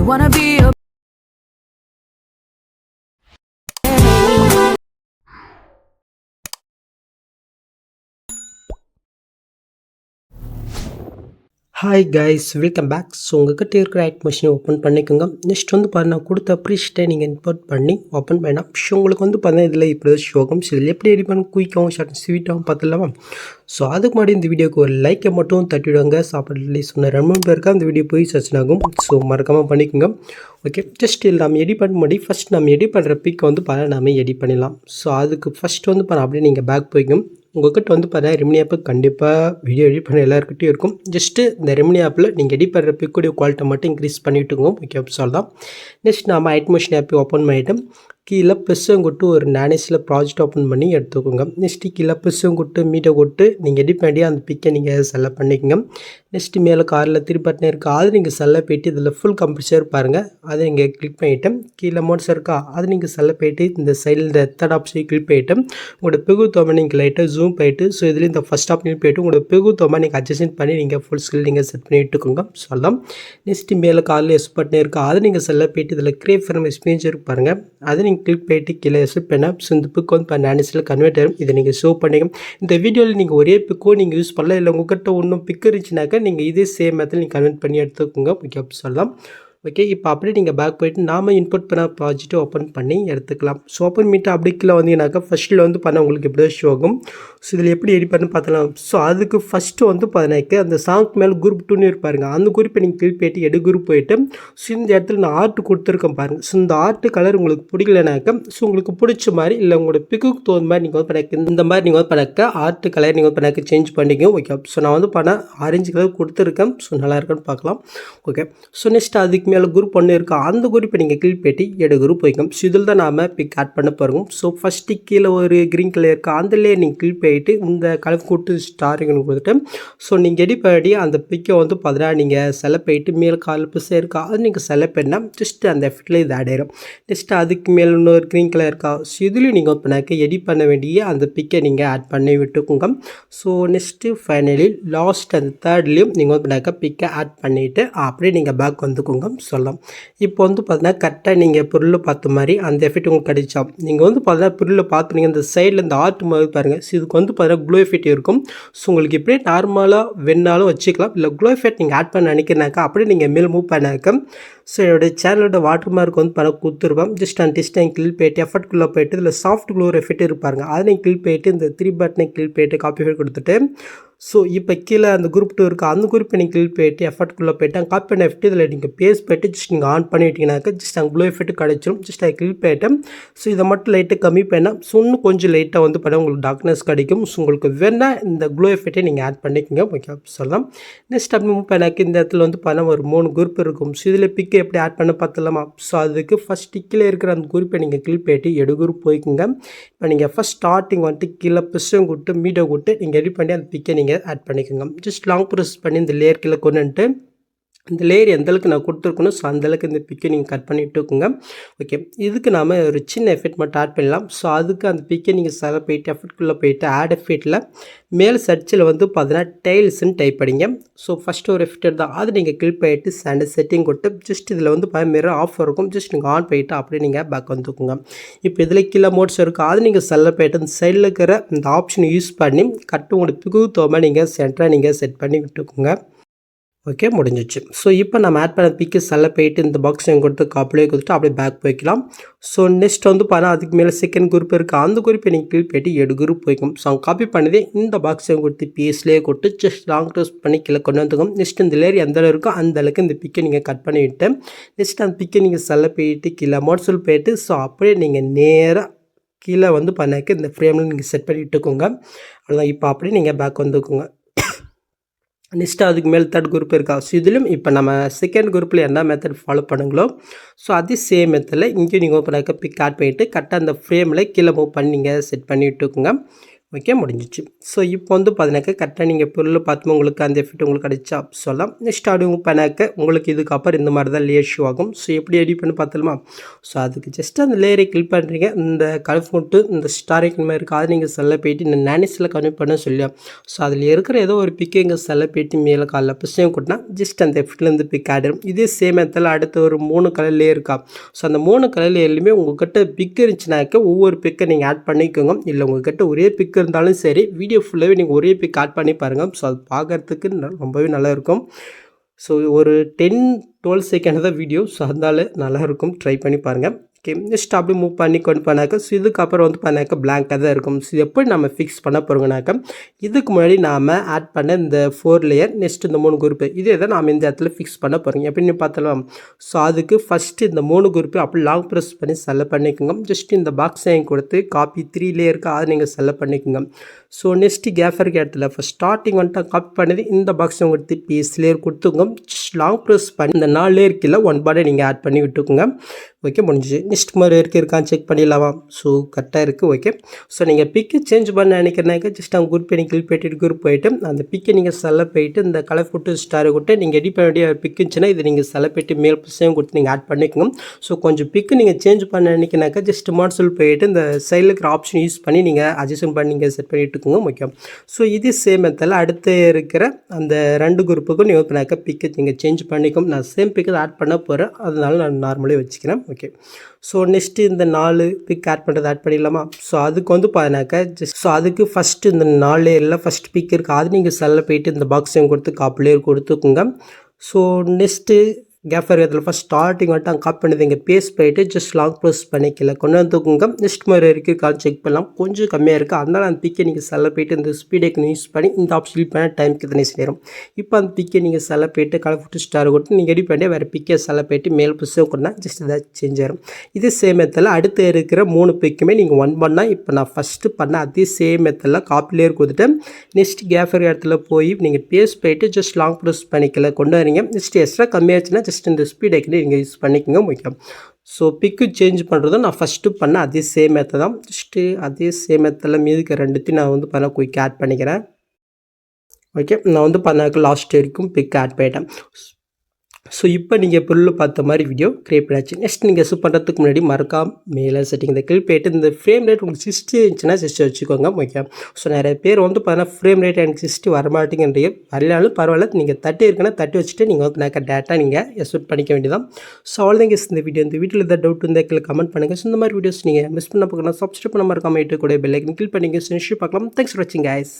wanna be your hi guys, welcome back. So உங்கள்கிட்ட இருக்கிற act மிஷினை ஓப்பன் பண்ணிக்கோங்க. நெக்ஸ்ட் வந்து பாருங்கள், கொடுத்த ப்ரீஸ்ட்டை நீங்கள் இம்போர்ட் பண்ணி ஓப்பன் பண்ணால் ஸோ உங்களுக்கு வந்து பார்த்தீங்கன்னா இதில் இப்போ ஷோகம் ஸோ இதில் எப்படி எடிட் பண்ண குயிக்காகவும் ஷார்ட் ஸ்வீட்டாகவும் பார்த்துலாமா? ஸோ அதுக்கு முன்னாடி இந்த வீடியோக்கு ஒரு லைக்கை மட்டும் தட்டிவிடுவாங்க. சாப்பாடு சொன்ன 2 பேருக்கா அந்த வீடியோ போய் சர்ச் ஆகும். ஸோ மறக்காமல் பண்ணிக்கோங்க. ஓகே, ஜஸ்ட் இல்லை நம்ம எடிட் பண்ண முன்னாடி ஃபஸ்ட் நம்ம எடிட் பண்ணுற பிக்கை வந்து பாருங்கள் நம்ம எடிட் பண்ணிடலாம். ஸோ அதுக்கு ஃபஸ்ட் வந்து பாருங்கள் அப்படியே நீங்கள் பேக் போய்க்கும். உங்கள்கிட்ட வந்து பார்த்தீங்கன்னா ரெமினி ஆப்பு கண்டிப்பாக வீடியோ எடிட் பண்ண எல்லாருக்கிட்டையும் இருக்கும். ஜஸ்ட்டு இந்த ரெமினி ஆப்பில் நீங்கள் எடிட் பண்ணுற பிக்குடைய குவாலிட்டி மட்டும் இன்க்ரீஸ் பண்ணிவிட்டுங்க. ஓகே, சார் தான். நெக்ஸ்ட் நம்ம ஐட்மோஷன் ஆப்பை ஓப்பன் பண்ணிவிட்டோம். கீழே ப்ளஸ்ஸும் கொட்டு ஒரு நானேஸில் ப்ராஜெக்ட் ஓப்பன் பண்ணி எடுத்துக்கோங்க. நெக்ஸ்ட்டு கீழே ப்ளஸ்ஸும் கொட்டு மீட்டை கொட்டு நீங்கள் எடிட் பண்ணி அந்த பிக்கை நீங்கள் செலக்ட் பண்ணிக்கோங்க. நெக்ஸ்ட்டு மேலே காரில் திருப்பட்டினே இருக்கா அது நீங்கள் செல்ல போய்ட்டு இதில் ஃபுல் கம்ப்ரஸர் பாருங்கள், அதை நீங்கள் கிளிக் பண்ணிவிட்டு கீழே மோட்ஸ் இருக்கா அது நீங்கள் செல்ல போய்ட்டு இந்த சைடில் இந்த தேர்ட் ஆப்ஷன் கிளிக் பண்ணிவிட்டு உங்களோட பெகுத்தோமை நீங்கள் லைட்டாக ஜூம் போயிட்டு ஸோ இதில் இந்த ஃபஸ்ட் ஆப்ஷன் போய்ட்டு உங்களோட பெகுத்தோமை நீங்கள் அட்ஜஸ்ட் பண்ணி நீங்கள் ஃபுல் ஸ்கில் நீங்கள் செட் பண்ணி விட்டுக்கோங்க. சொல்லலாம். நெக்ஸ்ட்டு மேலே காரில் எஸ் பட்டினே இருக்கா அது நீங்கள் செல்ல போய்ட்டு இதில் கிரியேட் ஃப்ரம் எக்ஸ்பீரியன்ஸ் இருக்கு பாருங்கள், அதை நீங்கள் கிளிக் பண்ணிட்டு கீழே எஸ் பண்ண ஸோ இந்த பிக் வந்து இப்போ நானேஸில் கன்வெர்ட் ஆகும். இதை நீங்கள் ஷோ பண்ணிங்க. இந்த வீடியோவில் நீங்கள் ஒரே பிக்கோ நீங்கள் யூஸ் பண்ணலாம், இல்லை உங்கள்கிட்ட ஒன்றும் பிக் இருந்துச்சுனாக்கா நீங்கள் இதே சேம் மெத்தட் நீங்கள் கன்வெர்ட் பண்ணி எடுத்துக்கோங்க. ஓகே, அப்படி சொல்லலாம். ஓகே, இப்போ அப்படியே நீங்கள் பேக் போய்ட்டு நாம் இன்புட் பண்ண ப்ராஜெக்ட்டை ஓப்பன் பண்ணி எடுத்துக்கலாம். ஸோ ஓப்பன் மீட்டு அப்படி கீழே வந்தீங்கன்னாக்கா ஃபஸ்ட்டில் வந்து பண்ண உங்களுக்கு எப்படி ஷோ ஆகும். ஸோ இதில் எப்படி எடிட் பண்ணி பார்த்தலாம். ஸோ அதுக்கு ஃபஸ்ட்டு வந்து பார்த்தீங்கன்னாக்க அந்த சாங்க்கு மேலே குரூப் 2ன்னு இருப்பாருங்க, அந்த குரூப்பை நீங்கள் கிளிக் போய்ட்டு எடு குரூப் போய்ட்டு ஸோ இந்த இடத்துல நான் ஆர்ட் கொடுத்துருக்கேன் பாருங்கள். ஸோ இந்த ஆர்ட் கலர் உங்களுக்கு பிடிக்கலனாக்கா ஸோ உங்களுக்கு பிடிச்ச மாதிரி இல்லை உங்களோட பிக்குக்கு தகுந்த மாதிரி நீங்கள் வந்து பண்ண இந்த மாதிரி நீங்கள் வந்து பண்ணாக்க ஆர்ட் கலர் நீங்கள் வந்து பண்ணாக்க சேஞ்ச் பண்ணிக்கோ. ஓகே, ஸோ நான் வந்து பண்ண ஆரஞ்சு கலர் கொடுத்துருக்கேன். ஸோ நல்லா இருக்குன்னு பார்க்கலாம். ஓகே, ஸோ நெக்ஸ்ட் அதுக்கு மேலே குரூப் ஒன்று இருக்கா அந்த குரூப்பை நீங்கள் கிளிக் பண்ணி எடு குரூப் வைக்கும். ஸோ இதில் தான் நாம் பிக் ஆட் பண்ண போகிறோம். ஸோ ஃபஸ்ட்டு கீழே ஒரு க்ரீன் கலர் இருக்கா அந்தலேயே நீங்கள் கிளிக் பண்ணிட்டு இந்த கலர் கூட்டு ஸ்டாரிங்னு கொடுத்துட்டு ஸோ நீங்கள் எடிட் பண்ணி அந்த பிக்கை வந்து பார்த்தீங்கன்னா நீங்கள் செலக்ட் பண்ணிட்டு மேலே கால் பிசை இருக்கா அது நீங்கள் செலக்ட் பண்ணால் ஜஸ்ட் அந்த எஃபெக்டில் இது ஆட் ஆயிடும். நெக்ஸ்ட் அதுக்கு மேலே இன்னொரு க்ரீன் கலர் இருக்கா ஸோ இதுலேயும் நீங்கள் வந்து பண்ணாக்க எடிட் பண்ண வேண்டிய அந்த பிக்கை நீங்கள் ஆட் பண்ணி விட்டுக்கோங்க. ஸோ நெக்ஸ்ட்டு ஃபைனலி லாஸ்ட் அந்த தேர்ட்லேயும் நீங்கள் வந்து பண்ணாக்க பிக்கை ஆட் பண்ணிவிட்டு அப்படியே நீங்கள் பேக் வந்துக்கோங்க. சொல்லலாம். இப்போ வந்து பார்த்தீங்கன்னா கரெக்டாக நீங்கள் பொருள் பார்த்த மாதிரி அந்த எஃபெக்ட் உங்களுக்கு கிடைச்சா நீங்கள் வந்து பார்த்தீங்கன்னா பொருளை பார்த்துனீங்க இந்த சைடில் இந்த ஆர்ட் மாதிரி பாருங்கள். ஸோ இதுக்கு வந்து பார்த்தீங்கன்னா க்ளோ எஃபெக்ட் இருக்கும். ஸோ உங்களுக்கு இப்படியே நார்மலாக வேணாலும் வச்சுக்கலாம், இல்லை க்ளோ எஃபெக்ட் நீங்கள் ஆட் பண்ண நினைக்கிறனாக்கா அப்படியே நீங்கள் மேல் மூவ் பண்ணாக்க ஸோ என்னுடைய சேனலோட வாட்டர் மார்க் வந்து பண்ண கொடுத்துருப்பேன். ஜஸ்ட் அந்த டெஸ்ட் நீங்கள் கிளிக் போய்ட்டு எஃபர்ட்குள்ளே போய்ட்டு இதில் சாஃப்ட் க்ளோ எஃபெக்ட் இருப்பாருங்க அதை நீங்கள் கிளிக் போய்ட்டு இந்த 3 பட்டனை கிளிக் போய்ட்டு காப்பி எஃபெக்ட் கொடுத்துட்டு ஸோ இப்போ கீழே அந்த குரூப் 2 இருக்குது அந்த குரூப்பை நீங்கள் கிளிக் போய்ட்டு எஃபர்ட்குள்ளே போய்ட்டு காப்பி பண்ண எஃபெக்ட் இதில் நீங்கள் பேஸ் போய்ட்டு ஜஸ்ட் நீங்கள் ஆன் பண்ணிவிட்டீங்கன்னாக்கா ஜஸ்ட் அங்கே க்ளோ எஃபெக்ட் கிடச்சிடும். ஜஸ்ட் அதை கிளிக் போய்ட்டு ஸோ இதை மட்டும் லைட்டாக கம்மி பண்ணால் ஸோ இன்னும் கொஞ்சம் லைட்டாக வந்து பண்ண உங்களுக்கு டார்க்னஸ் கிடைக்கும். ஸோ உங்களுக்கு வேணால் இந்த க்ளோ எஃபெக்ட்டை நீங்கள் ஆட் பண்ணிக்கோங்க. ஓகே, சொல்லலாம். நெக்ஸ்ட் அப்படி மூவ் பண்ணாக்க இந்த இடத்துல வந்து பண்ண ஒரு 3 குரூப் இருக்கும். ஸோ இதில் பிக்கை எப்படி ஆட் பண்ண பார்த்துலாமா? ஸோ அதுக்கு ஃபஸ்ட்டு கீழே இருக்கிற அந்த குரூப்பை நீங்கள் கிளிக் போய்ட்டு எடு குரூப் போய்க்குங்க. இப்போ நீங்கள் ஃபஸ்ட் ஸ்டார்டிங் வந்துட்டு கீழே ப்ரெஸ்ஸும் கொடுத்து மீட்டை கொடுத்து நீங்கள் எடிட் பண்ணி அந்த பிக்கை நீங்கள் ஆட் பண்ணிக்கோங்க. ஜஸ்ட் லாங் ப்ரெஸ் பண்ணி இந்த லேயர் கீழே கொண்டு வந்துட்டு இந்த லேயர் எந்தளவுக்கு நான் கொடுத்துருக்கணும் ஸோ அந்தளவுக்கு இந்த பிக்கை நீங்கள் கட் பண்ணி விட்டுக்கோங்க. ஓகே, இதுக்கு நாம் ஒரு சின்ன எஃபெக்ட் மட்டும் ஆட் பண்ணலாம். ஸோ அதுக்கு அந்த பிக்கை நீங்கள் செலக்ட் போய்ட்டு எஃபெக்ட்குள்ளே போய்ட்டு ஆட் எஃபெக்ட்டில் மேலே சர்ச்சில் வந்து பார்த்தீங்கன்னா டைல்ஸ்ன்னு டைப் பண்ணிங்க. ஸோ ஃபஸ்ட்டு ஒரு எஃபெக்ட் தான் அது நீங்கள் கிளிக் பண்ணிட்டு ஸ்டாண்டர்ட் செட்டிங் கொடுத்து ஜஸ்ட் இதில் வந்து மிரர் ஆஃப் இருக்கும். ஜஸ்ட் நீங்கள் ஆன் பண்ணிவிட்டு அப்படியே நீங்கள் பேக் வந்துக்குங்க. இப்போ இதில் கீழே மோட்ஸ் இருக்குது அது நீங்கள் செலக்ட் பண்ணிட்டு இந்த சைடில் இருக்கிற இந்த ஆப்ஷனை யூஸ் பண்ணி கட்டு உங்களுக்கு பிகு தோமை நீங்கள் சென்டராக நீங்கள் செட் பண்ணி விட்டுக்கோங்க. ஓகே, முடிஞ்சிச்சு. ஸோ இப்போ நம்ம ஆட் பண்ண பிக்கு செல்ல போய்ட்டு இந்த பாக்ஸ் கொடுத்து காப்பிலே கொடுத்துட்டு அப்படியே பேக் போய்க்கலாம். ஸோ நெக்ஸ்ட் வந்து பார்த்தா அதுக்கு மேலே செகண்ட் குரூப் இருக்குது அந்த குரூப்பை நீங்கள் கிளிக் போய்ட்டு எடு குரூப் போய்க்கும். ஸோ அவங்க காப்பி பண்ணதே இந்த பாக்ஸையும் கொடுத்து பிஎஸ்லேயே கொடுத்து ஜஸ்ட் லாங் ட்ரெஸ் பண்ணி கீழே கொண்டு வந்துக்கும். நெக்ஸ்ட் இந்த லேயர் எந்த அளவு இருக்கோ அந்த அளவுக்கு இந்த பிக்கை நீங்கள் கட் பண்ணிவிட்டு நெக்ஸ்ட் அந்த பிக்கை நீங்கள் செல்ல போய்ட்டு கீழே மோட்ஸில் போய்ட்டு ஸோ அப்படியே நீங்கள் நேராக கீழே வந்து பண்ணாக்க இந்த ஃப்ரேமில் நீங்கள் செட் பண்ணி விட்டுக்கோங்க. அவ்வளோதான். இப்போ அப்படியே நீங்கள் பேக் வந்துக்கோங்க. நெக்ஸ்ட்டு அதுக்கு மேலே தேர்ட் குரூப் இருக்கா ஸோ இதுலையும் இப்போ நம்ம செகண்ட் குரூப்பில் என்ன மெத்தட் ஃபாலோ பண்ணுங்களோ ஸோ அதே சேம் மெத்தடில் இங்கேயும் நீங்கள் ஓப்பன் ஆக்க பிக் ஆட் பண்ணிவிட்டு கரெக்டாக அந்த ஃப்ரேமில் கீழே மூவ் பண்ணி நீங்கள் செட் பண்ணி விட்டுக்கோங்க. ஓகே முடிஞ்சிச்சு. ஸோ இப்போ வந்து பார்த்தீங்கன்னாக்கா கரெக்டாக நீங்கள் பொருள் பார்த்துமே உங்களுக்கு அந்த எஃபெக்ட் உங்களுக்கு கிடைச்சா சொல்லலாம். நெக்ஸ்ட் அது பண்ணாக்க உங்களுக்கு இதுக்கப்புறம் இந்த மாதிரி தான் லேயர் ஷோ ஆகும். ஸோ எப்படி எடிட் பண்ணி பார்த்துலாமா? ஸோ அதுக்கு ஜஸ்ட் அந்த லேயரை கிளிக் பண்ணுறீங்க. இந்த கலர் ஃபோன்ட்டு இந்த ஸ்டாரிக் மாதிரி இருக்குது அதை நீங்கள் செல்ல போயிட்டு இந்த நானிஸில் கன்வெர்ட் பண்ண சொல்லியா. ஸோ அதில் இருக்கிற ஏதோ ஒரு பிக்கை இங்கே செல்ல போயிட்டு மேலே காலில் பிசையும் கொட்டினா ஜஸ்ட் அந்த எஃபெக்ட்லேருந்து பிக் ஆகிடும். இதே சேம் இடத்துல அடுத்த ஒரு 3 கலர் லேயர் இருக்கா. ஸோ அந்த 3 கலர் லேயர்லையுமே உங்கள்கிட்ட பிக் இருந்துச்சுனாக்க ஒவ்வொரு பிக்கை நீங்கள் ஆட் பண்ணிக்கோங்க. இல்லை உங்கள்கிட்ட ஒரே பிக் இருந்தாலும் சரி வீடியோ ஃபுல்லாகவே நீங்கள் ஒரே பிக் ஆட் பண்ணி பாருங்கள். ஸோ அது பார்க்குறதுக்கு ரொம்பவே நல்லா இருக்கும். ஸோ ஒரு 10-12 செகண்ட் தான் வீடியோ. ஸோ அதனால நல்லாயிருக்கும், ட்ரை பண்ணி பாருங்கள். ஓகே நெக்ஸ்ட் அப்படியே மூவ் பண்ணி கொண்டு பண்ணாக்க ஸோ இதுக்கப்புறம் வந்து பண்ணாக்க பிளாங்காக தான் இருக்கும். ஸோ எப்படி நம்ம ஃபிக்ஸ் பண்ண போகிறோங்கனாக்கா இதுக்கு முன்னாடி நாம் ஆட் பண்ண இந்த 4 லேயர் நெக்ஸ்ட் இந்த 3 குரூப்பு இதே தான் நாம் இந்த இடத்துல ஃபிக்ஸ் பண்ண போகிறோங்க. எப்படின்னு பார்த்தலாம். ஸோ அதுக்கு ஃபஸ்ட்டு இந்த 3 குரூப்பு அப்படி லாங் ப்ரெஸ் பண்ணி செலக்ட் பண்ணிக்கோங்க. ஜஸ்ட் இந்த பாக்ஸையும் கொடுத்து காப்பி 3 லேயருக்கு அதை நீங்கள் செலக்ட் பண்ணிக்கோங்க. ஸோ நெக்ஸ்ட்டு கேஃபருக்கு இடத்துல ஃபஸ்ட் ஸ்டார்டிங் வந்துட்டு காப்பி பண்ணது இந்த பாக்ஸை கொடுத்து பீஸ் லேயர் கொடுத்துக்கோங்க. ஜஸ்ட் லாங் ப்ரெஸ் பண்ணி இந்த 4 லேயர் கீழே 1 பாடை நீங்கள் ஆட் பண்ணி விட்டுக்கோங்க. ஓகே முடிஞ்சிச்சு. நெக்ஸ்ட் மாதிரி இருக்கான்னு செக் பண்ணிடலாமா. ஸோ கரெக்டாக இருக்குது. ஓகே ஸோ நீங்கள் பிக்கை சேஞ்ச் பண்ண நினைக்கிறனாக்கா ஜஸ்ட் அவங்க குரூப் பண்ணி கிளிக் பண்ணிட்டு குரூப் போயிட்டு அந்த பிக்கை நீங்கள் செலக்ட் போயிட்டு இந்த கலர் ஃபோட்டோ ஸ்டாரை கொடுத்து நீங்கள் எடிட் பண்ண வேண்டிய பிக் இருந்துச்சுன்னா இதை நீங்கள் செலக்ட் போயிட்டு மேல் பிசையும் கொடுத்து நீங்கள் ஆட் பண்ணிக்கோங்க. ஸோ கொஞ்சம் பிக்கு நீங்கள் சேஞ்ச் பண்ண நினைக்கிறனாக்கா ஜஸ்ட் மாட்ஸில் போயிட்டு இந்த சைடில் இருக்கிற ஆப்ஷன் யூஸ் பண்ணி நீங்கள் அட்ஜஸ்ட் பண்ணி நீங்கள் செட் பண்ணிட்டுக்கோங்க. ஓகே ஸோ இது சேம் மெத்தடில் அடுத்து இருக்கிற அந்த 2 குரூப்புக்கும் நீங்கள் பண்ணாக்க பிக்கை நீங்கள் சேஞ்ச் பண்ணிக்கோங்க. நான் சேம் பிக்கை ஆட் பண்ண போகிறேன், அதனால நான் நார்மலே வச்சுக்கிறேன். ஓகே ஸோ நெக்ஸ்ட்டு இந்த 4 பிக் ஆட் பண்ணுறது ஆட் பண்ணிடலாமா. ஸோ அதுக்கு வந்து பார்த்தீங்கன்னாக்கா ஜஸ்ட் ஸோ அதுக்கு ஃபஸ்ட்டு இந்த 4 லேயரில் ஃபஸ்ட் பிக் இருக்குது அது நீங்கள் செல்ல போயிட்டு இந்த பாக்ஸையும் கொடுத்து காப்பி லேயர் கொடுத்துக்குங்க. ஸோ நெக்ஸ்ட்டு கேஃபர் இடத்துல ஃபஸ்ட் ஸ்டார்டிங் வந்துட்டு அங்கே காப்பி பண்ணது இங்கே பேஸ்ட் போயிட்டு ஜஸ்ட் லாங் ப்ரெஸ் பண்ணிக்கல கொண்டு வந்துக்குங்க. நெக்ஸ்ட் மாதிரி இருக்கான்னு செக் பண்ணலாம், கொஞ்சம் கம்மியாக இருக்குது. அதனால் அந்த பிக்கை நீங்கள் செல்ல போயிட்டு இந்த ஸ்பீடை யூஸ் பண்ணி இந்த ஆப்ஷன் யூஸ் பண்ண டைமுக்கு தனி சேரும். இப்போ அந்த பிக்கை நீங்கள் செல்ல போயிட்டு கலர் ஃபோட்டோ ஸ்டார் கொடுத்து நீங்கள் எடிட் பண்ணி வேறு பிக்கை செல்ல போயிட்டு மேல் புதுசாக கொண்டா ஜஸ்ட் ஏதாச்சும் சேஞ்ச் ஆகிடும். இதே சேம் மெத்தடில் அடுத்து இருக்கிற 3 பிக்குமே நீங்கள் 1 பண்ணால் இப்போ நான் ஃபஸ்ட்டு பண்ண அதே சேம் மெத்தடில் காப்பி லேயர் கொடுத்துட்டு நெக்ஸ்ட் கேஃபர் இடத்துல போய் நீங்கள் பேஸ்ட் போயிட்டு ஜஸ்ட் லாங் ப்ரெஸ் பண்ணிக்கல கொண்டு வரீங்க. நெக்ஸ்ட் எக்ஸ்ட்ரா கம்மியாச்சுன்னா ஜஸ்ட் இந்த ஸ்பீடை நீங்கள் யூஸ் பண்ணிக்கோங்க. ஓகே ஸோ பிக்கு சேஞ்ச் பண்ணுறதும் நான் ஃபஸ்ட்டு பண்ண அதே சேம் மெத்தட் தான். ஜஸ்ட்டு அதே சேம் மெத்தடில் மீதுக்கு 2த்தையும் நான் வந்து பண்ண குயிக் ஆட் பண்ணிக்கிறேன். ஓகே நான் வந்து பண்ணாக்க லாஸ்ட் வரைக்கும் பிக் ஆட் பண்ணிட்டேன். ஸோ இப்போ நீங்கள் பொருள் பார்த்த மாதிரி வீடியோ க்ரியேட் பண்ணியாச்சு. நெக்ஸ்ட் நீங்கள் சூப் பண்ணுறதுக்கு முன்னாடி மறக்காம மேலே செட்டிங் இந்த கிளிக் போயிட்டு இந்த ஃப்ரேம் ரேட் உங்களுக்கு 60 இருந்துச்சுன்னா 60 வச்சுக்கோங்க. ஓகே ஸோ நிறைய பேர் வந்து பார்த்தீங்கன்னா ஃப்ரேம் ரேட் எனக்கு 60 வரமாட்டேங்கிறீங்க. வரலாலும் பரவாயில்ல, நீங்கள் 30 இருக்குன்னா 30 வச்சுட்டு நீங்கள் வந்து நான் டேட்டா நீங்கள் எக்ஸ்போர்ட் பண்ணிக்க வேண்டியதான். ஸோ அவ்வளோதான் இந்த வீடியோ. இந்த வீடியோவில் எதாவது டவுட் இருந்தால் கீழே கமெண்ட் பண்ணுங்கள். ஸோ இந்த மாதிரி வீடியோஸ் நீங்கள் மிஸ் பண்ண பார்க்கலாம் சப்ஸ்கிரைப் பண்ண மறக்காம கூட பெல் ஐக்கன் கிளிக் பண்ணிங்க. பார்க்கலாம். தேங்க்ஸ் ஃபார் வாட்சிங் கைஸ்.